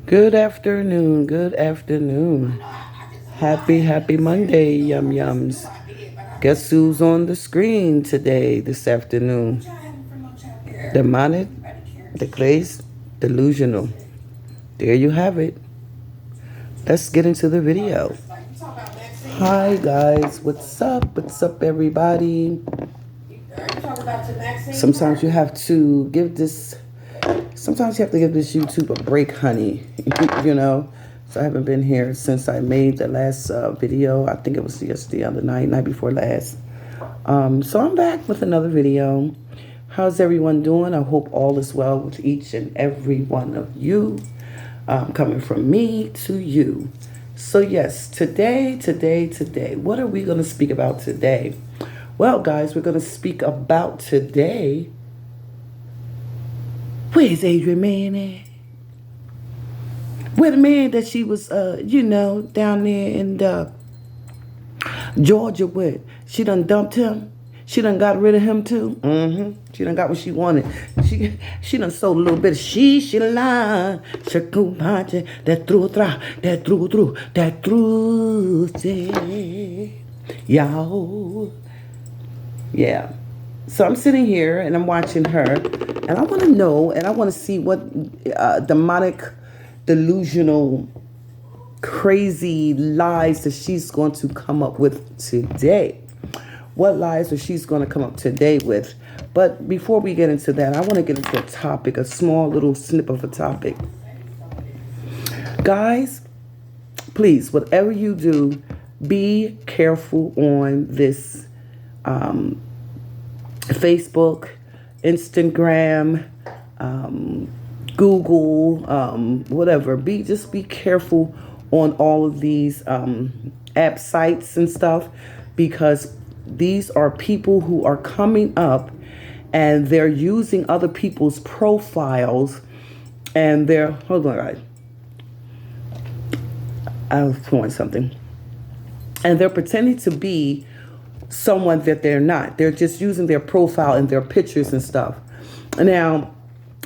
Good afternoon. Good afternoon. Happy Monday, yum yums. Guess who's on the screen today, this afternoon? Demonic, the glaze, delusional. There you have it. Let's get into the video. Hi guys, what's up? What's up, everybody? Sometimes you have to give this. Sometimes you have to give this YouTube a break, honey. So I haven't been here since I made the last video. I think it was yesterday, other night before last. So I'm back with another video. How's everyone doing? I hope all is well with each and every one of you. Coming from me to you. So yes, today, what are we going to speak about today? Well, guys, we're going to speak about today. Where's Adrian Man at? Where the man that she was, down there in Georgia with? She done dumped him. She done got rid of him too. She done got what she wanted. She done sold a little bit of she line. That through. Y'all. Yeah. So I'm sitting here and I'm watching her, and I want to know and I want to see what demonic, delusional, crazy lies that she's going to come up with today. What lies are she's going to come up today with? But before we get into that, I want to get into a topic, a small little snip of a topic. Guys, please, whatever you do, be careful on this Facebook, Instagram, Google, whatever. Just be careful on all of these app sites and stuff, because these are people who are coming up and they're using other people's profiles, and they're, hold on, guys. I was pouring something. And they're pretending to be someone that they're not. They're just using their profile and their pictures and stuff. Now,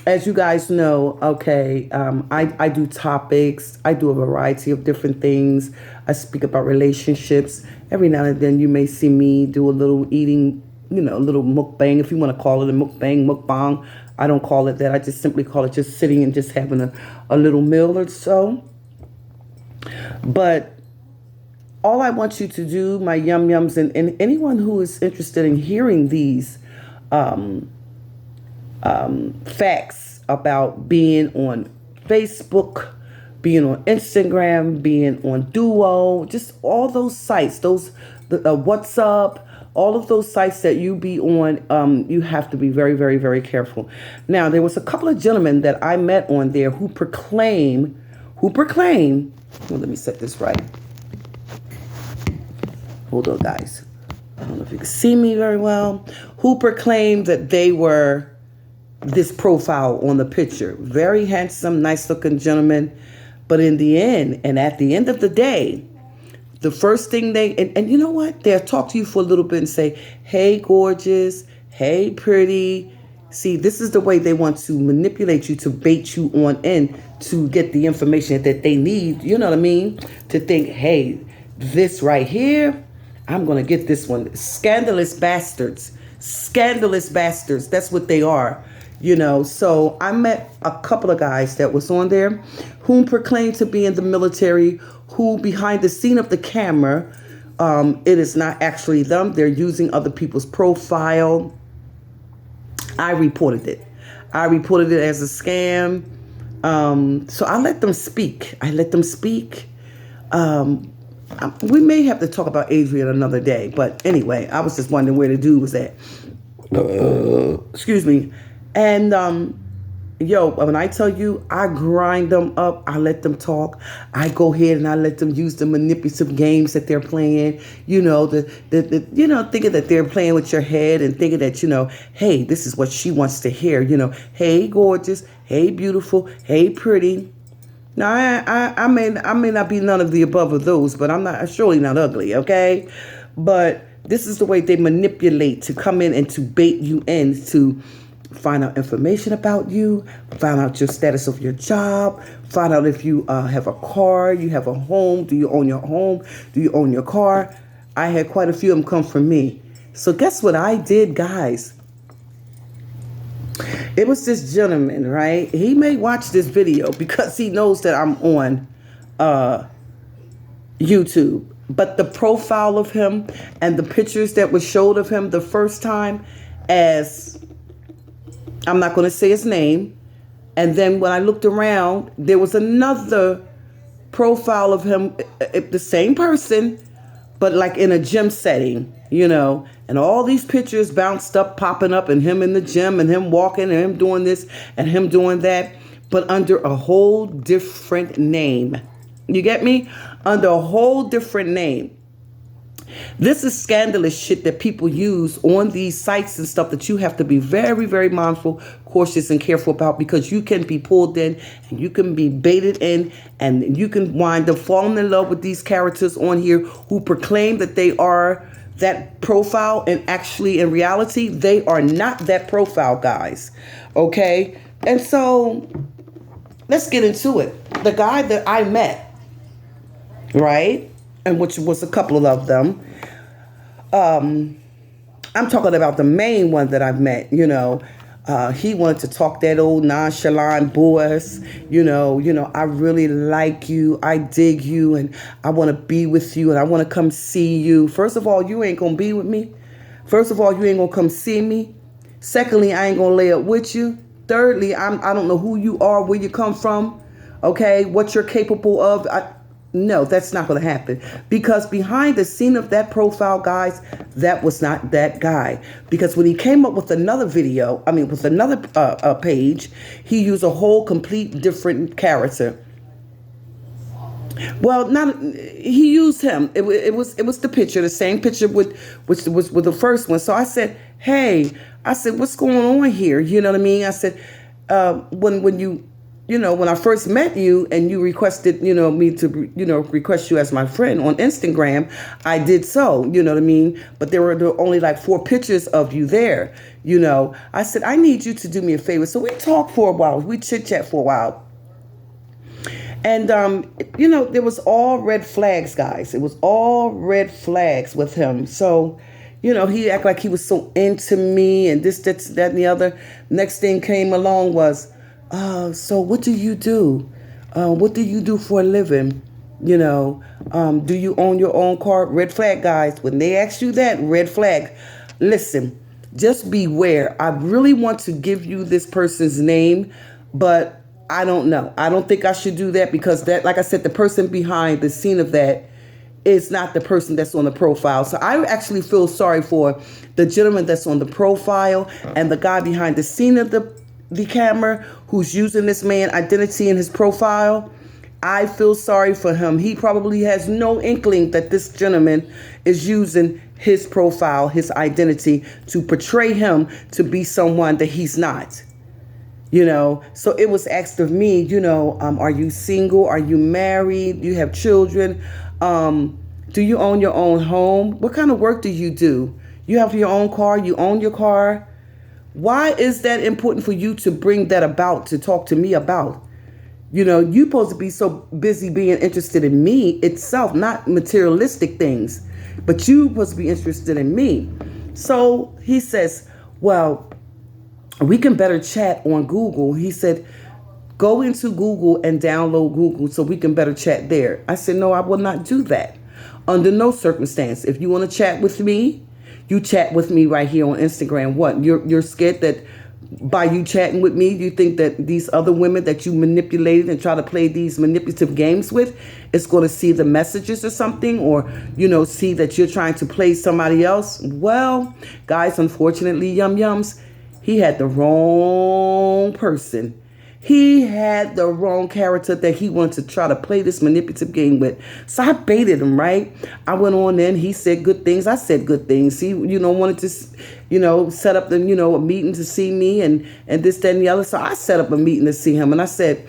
as you guys know, okay, I do topics. I do a variety of different things. I speak about relationships. Every now and then you may see me do a little eating, a little mukbang, if you want to call it a mukbang. I don't call it that. I just simply call it just sitting and just having a little meal or so. But all I want you to do, my yum yums, and anyone who is interested in hearing these facts about being on Facebook, being on Instagram, being on Duo, just all those sites, the WhatsApp, all of those sites that you be on, you have to be very, very, very careful. Now, there was a couple of gentlemen that I met on there who proclaim, well, let me set this right. Hold on, guys. I don't know if you can see me very well. Who proclaimed that they were this profile on the picture. Very handsome, nice looking gentleman. But in the end, and at the end of the day, the first thing and you know what? They'll talk to you for a little bit and say, hey, gorgeous. Hey, pretty. See, this is the way they want to manipulate you, to bait you on in, to get the information that they need, you know what I mean? To think, hey, this right here, I'm going to get this one. Scandalous bastards. That's what they are. So I met a couple of guys that was on there whom proclaimed to be in the military, who behind the scene of the camera, it is not actually them. They're using other people's profile. I reported it as a scam. So I let them speak. We may have to talk about Adrian another day, but anyway, I was just wondering where the dude was at. Excuse me. And when I tell you, I grind them up, I let them talk. I go ahead and I let them use the manipulative games that they're playing. Thinking that they're playing with your head and thinking that hey, this is what she wants to hear. Hey, gorgeous. Hey, beautiful. Hey, pretty. Now, I may not be none of the above of those, but I'm surely not ugly, okay? But this is the way they manipulate to come in and to bait you in, to find out information about you, find out your status of your job, find out if you have a car, you have a home, do you own your home, do you own your car. I had quite a few of them come from me. So guess what I did, guys? It was this gentleman, right? He may watch this video because he knows that I'm on YouTube. But the profile of him and the pictures that were showed of him the first time, as I'm not going to say his name. And then when I looked around, there was another profile of him, the same person, but like in a gym setting, and all these pictures bounced up, popping up, and him in the gym, and him walking, and him doing this, and him doing that, but under a whole different name. You get me? Under a whole different name. This is scandalous shit that people use on these sites and stuff that you have to be very, very mindful, cautious, and careful about, because you can be pulled in and you can be baited in, and you can wind up falling in love with these characters on here who proclaim that they are that profile, and actually in reality they are not that profile, guys. Okay? And so let's get into it. The guy that I met, right, and which was a couple of them, I'm talking about the main one that I've met. He wanted to talk that old nonchalant voice. I really like you, I dig you, and I want to be with you, and I want to come see you. First of all, you ain't gonna be with me. First of all, you ain't gonna come see me. Secondly, I ain't gonna lay up with you. Thirdly, I don't know who you are, where you come from, okay, what you're capable of. No, that's not going to happen, because behind the scene of that profile, guys, that was not that guy. Because when he came up with another video, with another page, he used a whole complete different character. Well, he used him. It was the picture, the same picture which was with the first one. So I said, hey, what's going on here? You know what I mean? I said, when I first met you and you requested, me to, request you as my friend on Instagram, I did so, you know what I mean? But there were only like 4 pictures of you there, I said, I need you to do me a favor. So we talked for a while. We chit-chat for a while. And, there was all red flags, guys. It was all red flags with him. So, he acted like he was so into me and this, that, and the other. Next thing came along was, so what do you do? What do you do for a living? Do you own your own car? Red flag, guys. When they ask you that, red flag. Listen, just beware. I really want to give you this person's name, but I don't know. I don't think I should do that, because that, like I said, the person behind the scene of that is not the person that's on the profile. So I actually feel sorry for the gentleman that's on the profile and the guy behind the scene of the camera who's using this man's identity in his profile. I feel sorry for him. He probably has no inkling that this gentleman is using his profile, his identity, to portray him to be someone that he's not. So it was asked of me, are you single? Are you married? Do you have children? Do you own your own home? What kind of work do you do? You have your own car? You own your car? Why is that important for you to bring that about, to talk to me about? You're supposed to be so busy being interested in me itself, not materialistic things, but you're supposed to be interested in me. So he says, well, we can better chat on Google. He said, go into Google and download Google so we can better chat there. I said, no, I will not do that. Under no circumstance. If you want to chat with me, you chat with me right here on Instagram. What? You're scared that by you chatting with me, you think that these other women that you manipulated and try to play these manipulative games with is going to see the messages or something, or, see that you're trying to play somebody else? Well, guys, unfortunately, yums, he had the wrong person. He had the wrong character that he wanted to try to play this manipulative game with. So I baited him, right? I went on in. He said good things. I said good things. He, wanted to, set up the, a meeting to see me and this, that, and the other. So I set up a meeting to see him. And I said,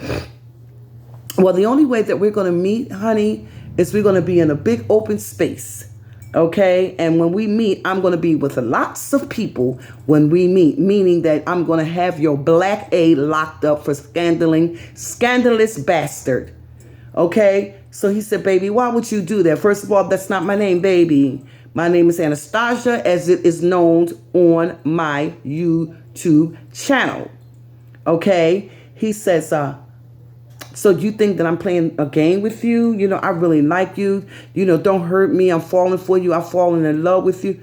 well, the only way that we're going to meet, honey, is we're going to be in a big open space. Okay, and when we meet, I'm going to be with lots of people when we meet, meaning that I'm going to have your black A locked up for scandalous bastard. Okay, so he said, baby, why would you do that? First of all, that's not my name, baby. My name is Anastasia, as it is known on my YouTube channel. Okay, he says, so you think that I'm playing a game with you? You know, I really like you. You know, don't hurt me. I'm falling for you. I'm falling in love with you.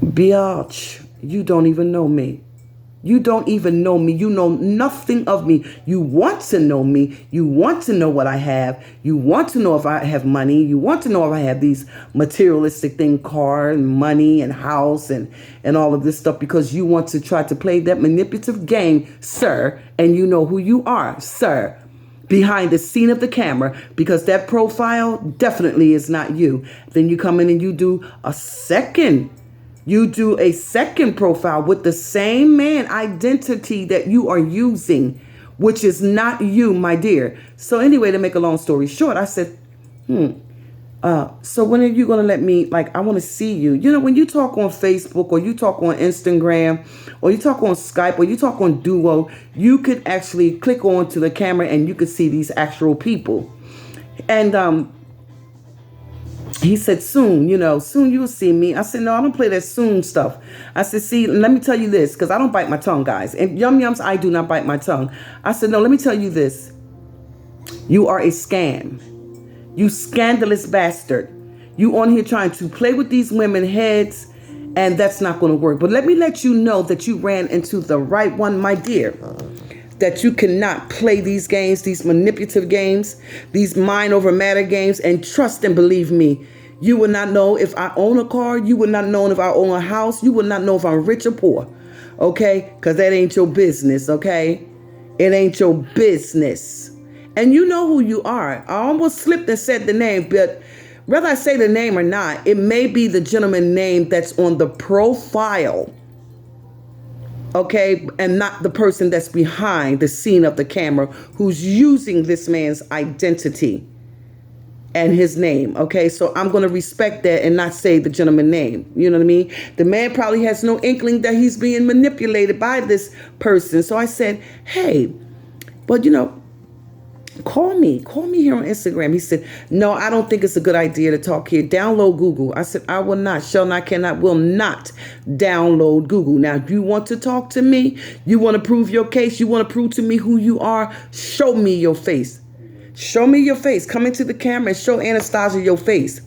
Biatch, you don't even know me. You don't even know me. You know nothing of me. You want to know me. You want to know what I have. You want to know if I have money. You want to know if I have these materialistic things, car and money and house and all of this stuff, because you want to try to play that manipulative game, sir. And you know who you are, sir, behind the scene of the camera, because that profile definitely is not you. Then you come in and you do a second profile with the same man identity that you are using, which is not you, my dear. So anyway, to make a long story short, I said, so when are you going to let me, like, I want to see you. You know, when you talk on Facebook or you talk on Instagram or you talk on Skype or you talk on Duo, you could actually click on to the camera and you could see these actual people. And he said, soon you'll see me. I said, no, I don't play that soon stuff. I said, see, let me tell you this, because I don't bite my tongue, guys. And yums, I do not bite my tongue. I said, no, let me tell you this. You are a scam. You scandalous bastard. You on here trying to play with these women's heads, and that's not going to work. But let me let you know that you ran into the right one, my dear. That you cannot play these games, these manipulative games, these mind over matter games, and trust and believe me. You will not know if I own a car. You will not know if I own a house. You will not know if I'm rich or poor. Okay? Because that ain't your business. Okay? It ain't your business. And you know who you are. I almost slipped and said the name, but whether I say the name or not, it may be the gentleman's name that's on the profile. Okay, and not the person that's behind the scene of the camera who's using this man's identity and his name. Okay, so I'm going to respect that and not say the gentleman's name. You know what I mean? The man probably has no inkling that he's being manipulated by this person. So I said, hey, but call me here on Instagram. He said, no, I don't think it's a good idea to talk here. Download Google. I said, I will not, shall not, cannot, will not download Google. Now, if you want to talk to me, you want to prove your case, you want to prove to me who you are, show me your face. Show me your face. Come into the camera and show Anastasia your face.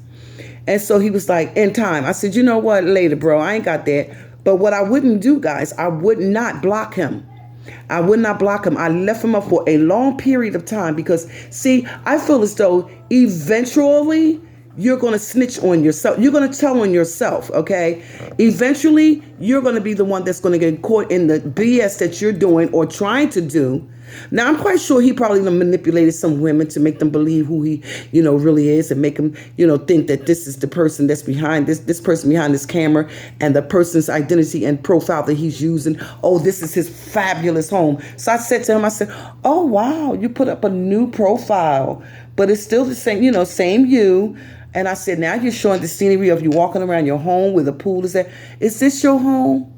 And so he was like, in time. I said, you know what, later, bro, I ain't got that. But what I wouldn't do, guys, I would not block him. I would not block him. I left him up for a long period of time because, see, I feel as though eventually you're going to snitch on yourself. You're going to tell on yourself, okay? Eventually, you're going to be the one that's going to get caught in the BS that you're doing or trying to do. Now, I'm quite sure he probably manipulated some women to make them believe who he, really is, and make them, think that this is the person that's behind this person behind this camera, and the person's identity and profile that he's using. Oh, this is his fabulous home. So I said to him, I said, oh, wow, you put up a new profile, but it's still the same, same you. And I said, now you're showing the scenery of you walking around your home where the pool is at. Is this your home?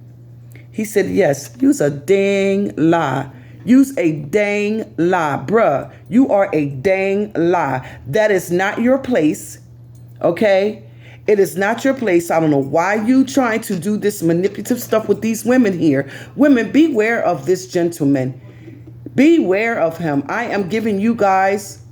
He said, yes. Use a dang lie. Use a dang lie. Bruh, you are a dang lie. That is not your place, okay? It is not your place. I don't know why you trying to do this manipulative stuff with these women here. Women, beware of this gentleman. Beware of him. I am giving you guys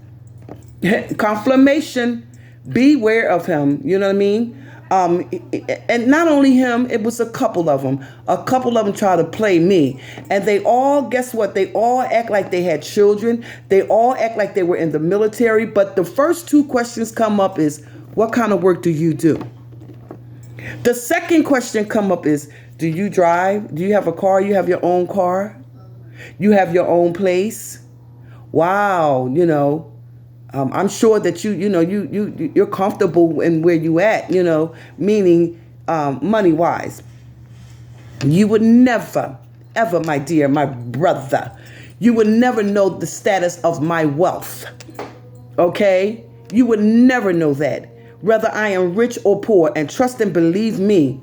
confirmation. Beware of him. You know what I mean? And not only him, it was a couple of them. A couple of them try to play me. And they all, guess what? They all act like they had children. They all act like they were in the military. But the first two questions come up is, what kind of work do you do? The second question come up is, do you drive? Do you have a car? You have your own car? You have your own place? Wow, I'm sure that you're comfortable in where you at, meaning money wise. You would never, ever, my dear, my brother, you would never know the status of my wealth. Okay? You would never know that. whether I am rich or poor. And trust and believe me,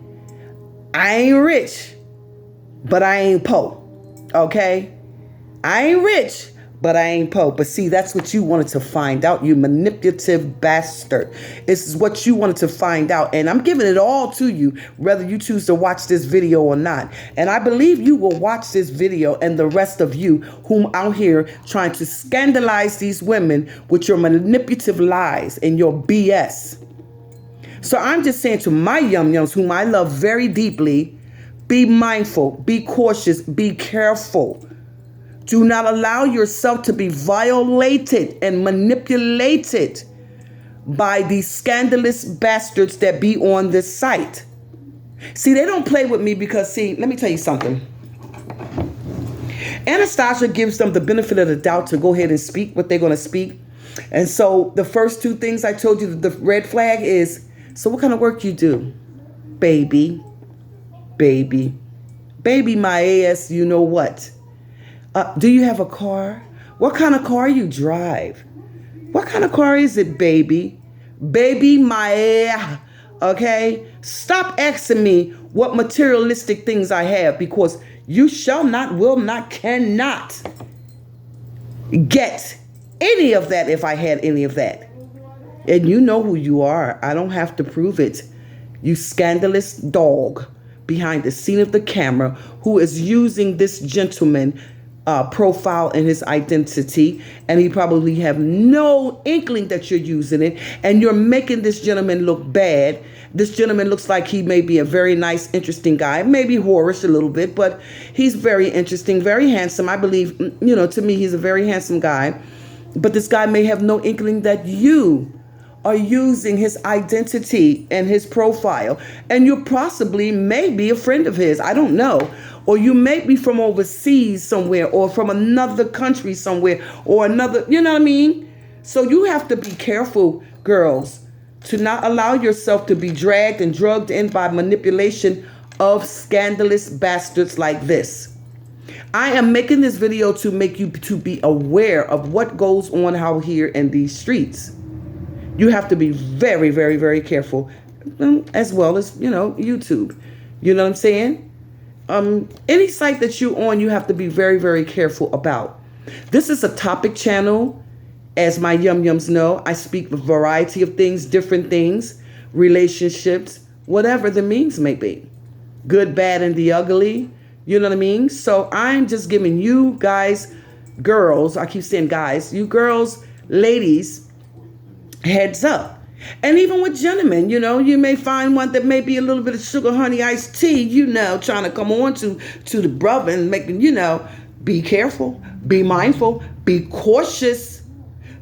I ain't rich, but I ain't poor. Okay? I ain't rich, but I ain't poor. But see, that's what you wanted to find out, you manipulative bastard. This is what you wanted to find out. And I'm giving it all to you, whether you choose to watch this video or not. And I believe you will watch this video, and the rest of you whom out here trying to scandalize these women with your manipulative lies and your BS. So I'm just saying to my yum-yums, whom I love very deeply, be mindful, be cautious, be careful. Do not allow yourself to be violated and manipulated by these scandalous bastards that be on this site. See, they don't play with me because, see, let me tell you something. Anastasia gives them the benefit of the doubt to go ahead and speak what they're going to speak. And so the first two things I told you, the red flag is, so what kind of work you do? Baby, my ass, you know what? Do you have a car? What kind of car you drive? What kind of car is it, baby? Baby, my ass, okay? Stop asking me what materialistic things I have, because you shall not, will not, cannot get any of that if I had any of that. And you know who you are. I don't have to prove it. You scandalous dog behind the scene of the camera who is using this gentleman profile and his identity, and he probably have no inkling that you're using it, and you're making this gentleman look bad. This gentleman looks like he may be a very nice, interesting guy, maybe whorish a little bit, but he's very interesting, very handsome. I believe, you know, to me, he's a very handsome guy, but this guy may have no inkling that you are using his identity and his profile, and you possibly may be a friend of his. I don't know. Or you may be from overseas somewhere, or from another country somewhere, or another, you know what I mean? So you have to be careful, girls, to not allow yourself to be dragged and drugged in by manipulation of scandalous bastards like this. I am making this video to make you to be aware of what goes on out here in these streets. You have to be very, very, very careful, as well as, you know, YouTube. You know what I'm saying? Any site that you're on, you have to be very, very careful about. This is a topic channel. As my yum-yums know, I speak a variety of things, different things, relationships, whatever the means may be. Good, bad, and the ugly. You know what I mean? So I'm just giving you guys, girls, I keep saying guys, you girls, ladies, heads up. And even with gentlemen, you know, you may find one that may be a little bit of sugar, honey, iced tea, you know, trying to come on to the brother and making, you know, be careful, be mindful, be cautious,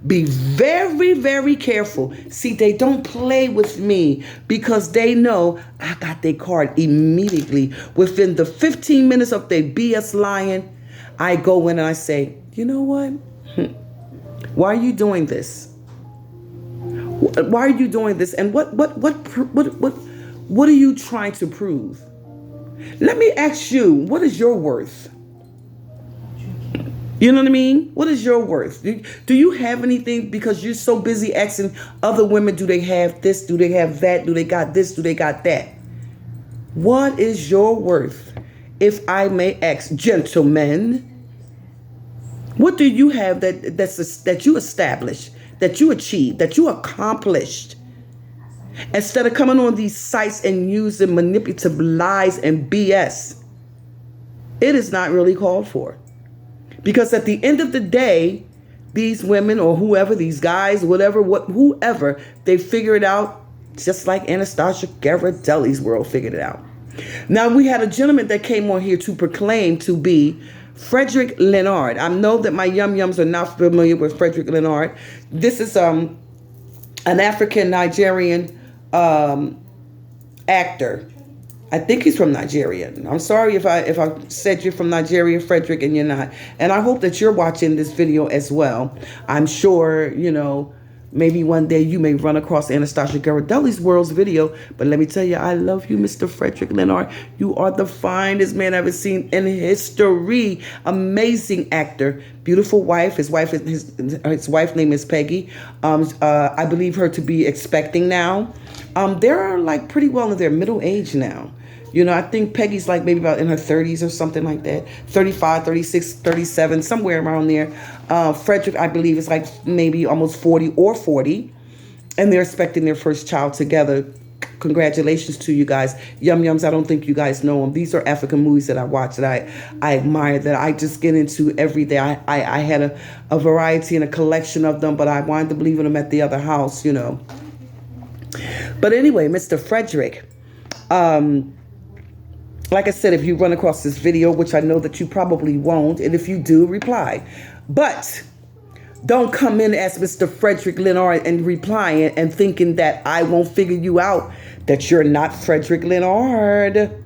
be very, very careful. See, they don't play with me because they know I got their card immediately. Within the 15 minutes of their BS lying, I go in and I say, you know what? Why are you doing this? Why are you doing this? And what are you trying to prove? Let me ask you, what is your worth? You know what I mean? What is your worth? Do you have anything? Because you're so busy asking other women, do they have this? Do they have that? Do they got this? Do they got that? What is your worth? If I may ask, gentlemen, what do you have that you established, that you achieved, that you accomplished? Instead of coming on these sites and using manipulative lies and BS, it is not really called for. Because at the end of the day, these women or whoever, these guys, whatever, whoever, they figure it out just like Anastasia GHIRADELLI'S world figured it out. Now, we had a gentleman that came on here to proclaim to be Frederick Leonard. I know that my yum-yums are not familiar with Frederick Leonard. This is an African-Nigerian actor. I think he's from Nigeria. I'm sorry if I said you're from Nigeria, Frederick, and you're not. And I hope that you're watching this video as well. I'm sure, you know, Maybe one day you may run across Anastasia GHIRADELLI'S World's video. But let me tell you, I love you, Mr. Frederick Leonard. You are the finest man I've ever seen in history. Amazing actor. Beautiful wife. His wife name is Peggy. I believe her to be expecting now. They're like pretty well in their middle age now. You know, I think Peggy's like maybe about in her 30s or something like that. 35, 36, 37, somewhere around there. Frederick, I believe, is like maybe almost 40 or 40. And they're expecting their first child together. Congratulations to you guys. Yum Yums, I don't think you guys know them. These are African movies that I watch, that I admire, that I just get into every day. I had a variety and a collection of them, but I wanted to leave them at the other house, you know. But anyway, Mr. Frederick, like I said, if you run across this video, which I know that you probably won't, and if you do, reply. But don't come in as Mr. Frederick Leonard and replying and thinking that I won't figure you out, that you're not Frederick Leonard.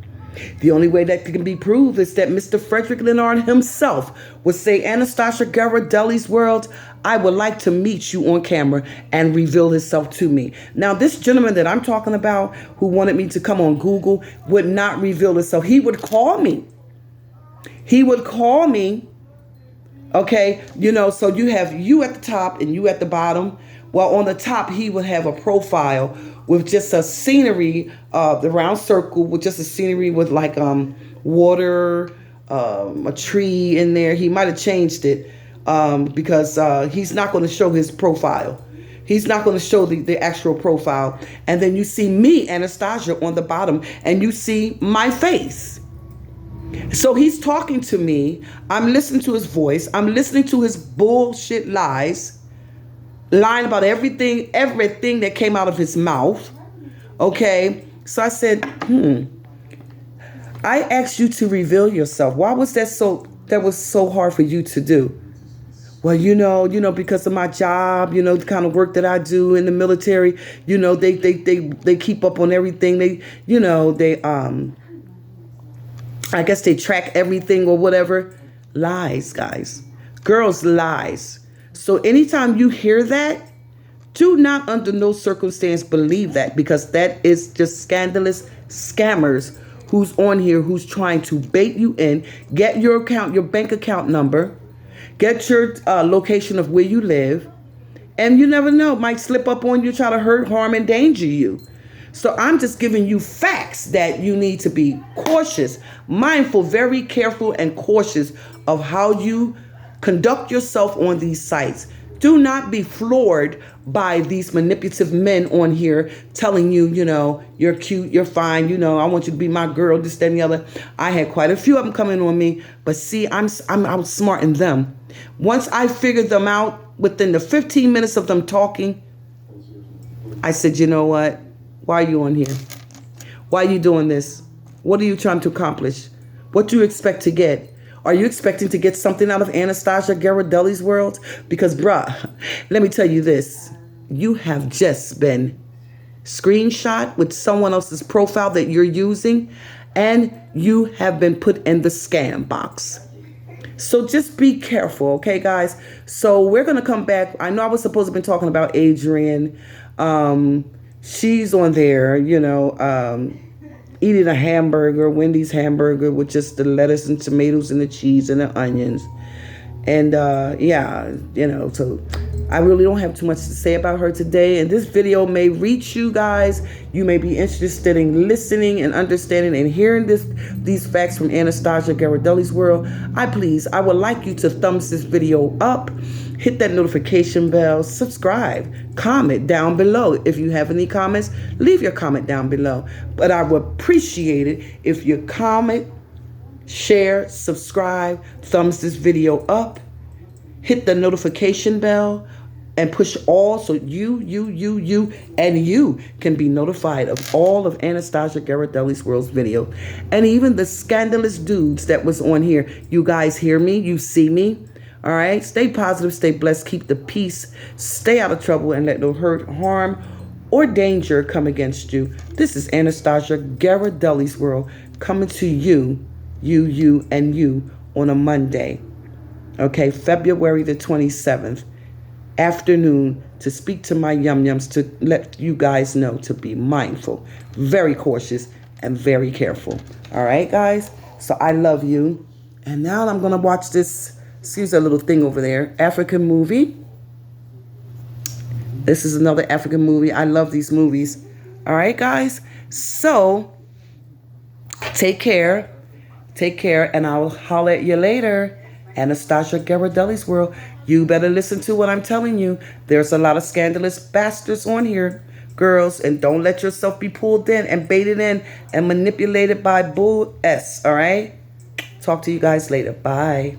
The only way that can be proved is that Mr. Frederick Leonard himself would say, Anastasia GHIRADELLI'S World, I would like to meet you on camera, and reveal himself to me. Now, this gentleman that I'm talking about, who wanted me to come on Google, would not reveal himself. He would call me. He would call me. Okay, you know, so you have you at the top and you at the bottom. Well, on the top, he would have a profile with just a scenery, the round circle with just a scenery with like water, a tree in there. He might have changed it because he's not going to show his profile. He's not going to show the actual profile. And then you see me, Anastasia, on the bottom, and you see my face. So he's talking to me. I'm listening to his voice. I'm listening to his bullshit lies. Lying about everything that came out of his mouth. Okay. So I said, I asked you to reveal yourself. Why was that so hard for you to do? Well, you know, because of my job, you know, the kind of work that I do in the military, you know, they keep up on everything. I guess they track everything or whatever. Lies, guys. Girls, lies. So anytime you hear that, do not under no circumstance believe that, because that is just scandalous scammers who's on here, who's trying to bait you in, get your account, your bank account number, get your location of where you live, and you never know, might slip up on you, try to hurt, harm, and endanger you. So I'm just giving you facts that you need to be cautious, mindful, very careful and cautious of how you conduct yourself on these sites. Do not be floored by these manipulative men on here telling you, you know, you're cute, you're fine, you know, I want you to be my girl, this, that, and the other. I had quite a few of them coming on me, but see, I'm outsmarting them. Once I figured them out, within the 15 minutes of them talking, I said, you know what? Why are you on here? Why are you doing this? What are you trying to accomplish? What do you expect to get? Are you expecting to get something out of Anastasia GHIRADELLI'S World? Because, bruh, let me tell you this. You have just been screenshot with someone else's profile that you're using, and you have been put in the scam box. So just be careful, okay, guys? So we're going to come back. I know I was supposed to have been talking about Adrian. She's on there, you know, eating a hamburger, Wendy's hamburger, with just the lettuce and tomatoes and the cheese and the onions. And yeah, you know, so I really don't have too much to say about her today. And this video may reach you guys. You may be interested in listening and understanding and hearing these facts from Anastasia GHIRADELLI'S World. I would like you to thumbs this video up, hit that notification bell, subscribe, comment down below. If you have any comments, leave your comment down below. But I would appreciate it if you comment, share, subscribe, thumbs this video up, hit the notification bell, and push all so you can be notified of all of Anastasia GHIRADELLI'S World's video. And even the scandalous dudes that was on here. You guys hear me? You see me? All right? Stay positive, stay blessed, keep the peace, stay out of trouble, and let no hurt, harm, or danger come against you. This is Anastasia GHIRADELLI'S World coming to you on a Monday. Okay, February the 27th. afternoon to speak to my yum-yums to let you guys know to be mindful, very cautious, and very careful. All right, guys? So I love you. And now I'm going to watch this, excuse a little thing over there, African movie. This is another African movie. I love these movies. All right, guys? So take care. Take care, and I'll holler at you later. Anastasia GHIRADELLI'S World. You better listen to what I'm telling you. There's a lot of scandalous bastards on here, girls, and don't let yourself be pulled in and baited in and manipulated by bull S, all right? Talk to you guys later. Bye.